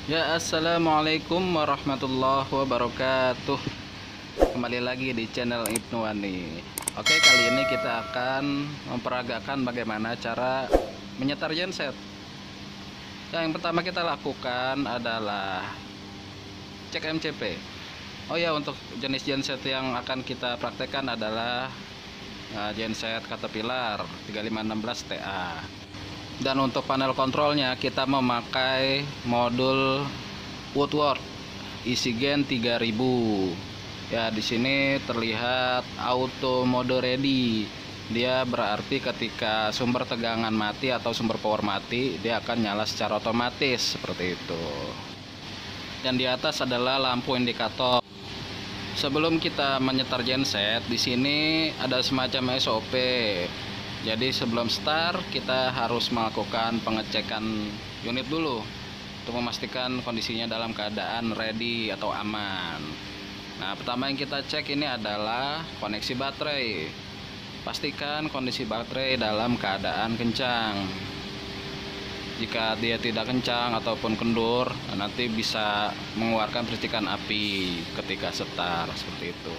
Ya, assalamualaikum warahmatullahi wabarakatuh. Kembali lagi di channel Ibnu Wani. Oke, kali ini kita akan memperagakan bagaimana cara menyetar genset. Yang pertama kita lakukan adalah cek MCP. Oh ya, untuk jenis genset yang akan kita praktekkan adalah genset Caterpillar 3516 TA. Dan untuk panel kontrolnya kita memakai modul Woodward EasyGain 3000. Ya, di sini terlihat auto mode ready. Dia berarti ketika sumber tegangan mati atau sumber power mati, dia akan nyala secara otomatis seperti itu. Dan di atas adalah lampu indikator. Sebelum kita menyetar genset, di sini ada semacam SOP. Jadi sebelum start kita harus melakukan pengecekan unit dulu untuk memastikan kondisinya dalam keadaan ready atau aman. Nah, pertama yang kita cek ini adalah koneksi baterai. Pastikan kondisi baterai dalam keadaan kencang. Jika dia tidak kencang ataupun kendur, nanti bisa mengeluarkan percikan api ketika start seperti itu.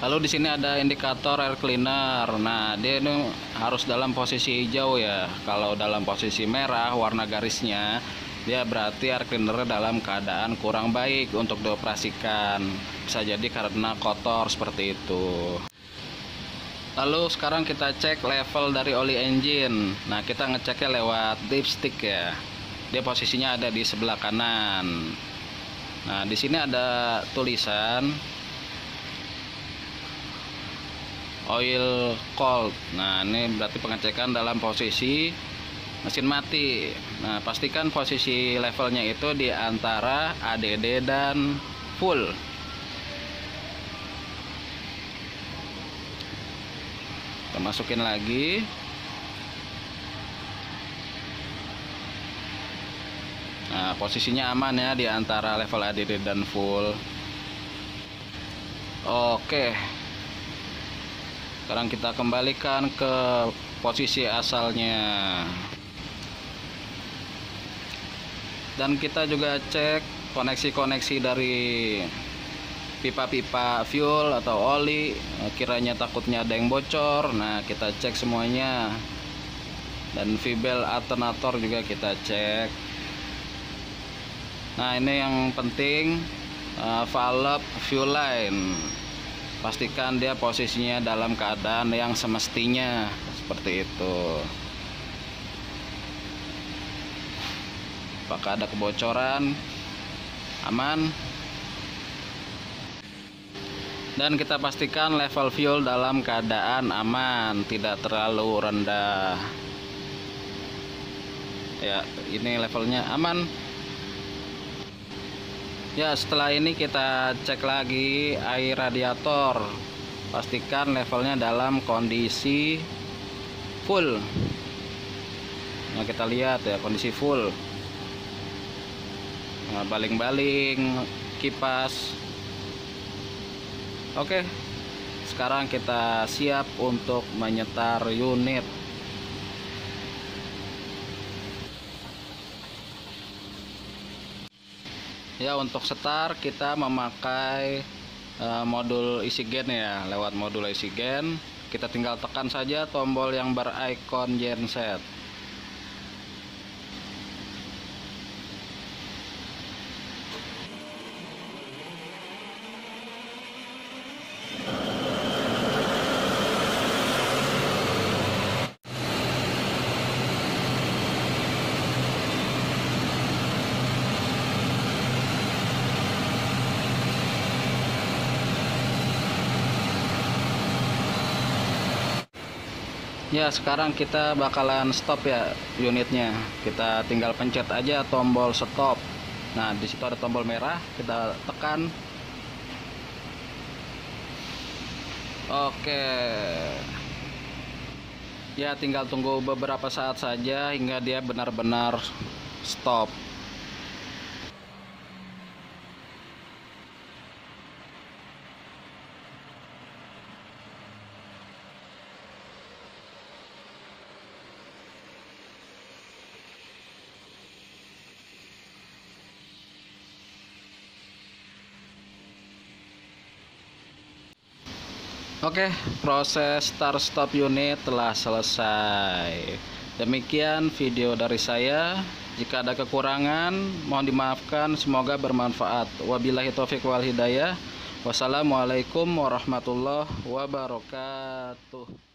Lalu di sini ada indikator air cleaner. Nah, dia ini harus dalam posisi hijau ya. Kalau dalam posisi merah warna garisnya, dia berarti air cleaner dalam keadaan kurang baik untuk dioperasikan. Bisa jadi karena kotor seperti itu. Lalu sekarang kita cek level dari oli engine. Nah, kita ngeceknya lewat dipstick ya. Dia posisinya ada di sebelah kanan. Nah, di sini ada tulisan oil cold. Nah, ini berarti pengecekan dalam posisi mesin mati. Nah, pastikan posisi levelnya itu di antara ADD dan full. Kita masukin lagi. Nah, posisinya aman ya di antara level ADD dan full. Oke. Sekarang kita kembalikan ke posisi asalnya. Dan kita juga cek koneksi-koneksi dari pipa-pipa fuel atau oli, kiranya takutnya ada yang bocor. Nah, kita cek semuanya. Dan V-belt alternator juga kita cek. Nah, ini yang penting, valve fuel line. Pastikan dia posisinya dalam keadaan yang semestinya seperti itu. Apakah ada kebocoran? Aman. Dan kita pastikan level fuel dalam keadaan aman, tidak terlalu rendah. Ya, ini levelnya aman. Ya, setelah ini kita cek lagi air radiator. Pastikan levelnya dalam kondisi full. Nah, kita lihat ya kondisi full. Nah, baling-baling kipas. Oke, sekarang kita siap untuk menyetar unit. Ya, untuk setar kita memakai modul EasyGain ya. Lewat modul EasyGain kita tinggal tekan saja tombol yang berikon genset. Ya, sekarang kita bakalan stop ya unitnya. Kita tinggal pencet aja tombol stop. Nah, di situ ada tombol merah, kita tekan. Oke. Ya, tinggal tunggu beberapa saat saja hingga dia benar-benar stop. Oke, proses start stop unit telah selesai. Demikian video dari saya. Jika ada kekurangan, mohon dimaafkan. Semoga bermanfaat. Wabillahi taufiq wal hidayah. Wassalamualaikum warahmatullahi wabarakatuh.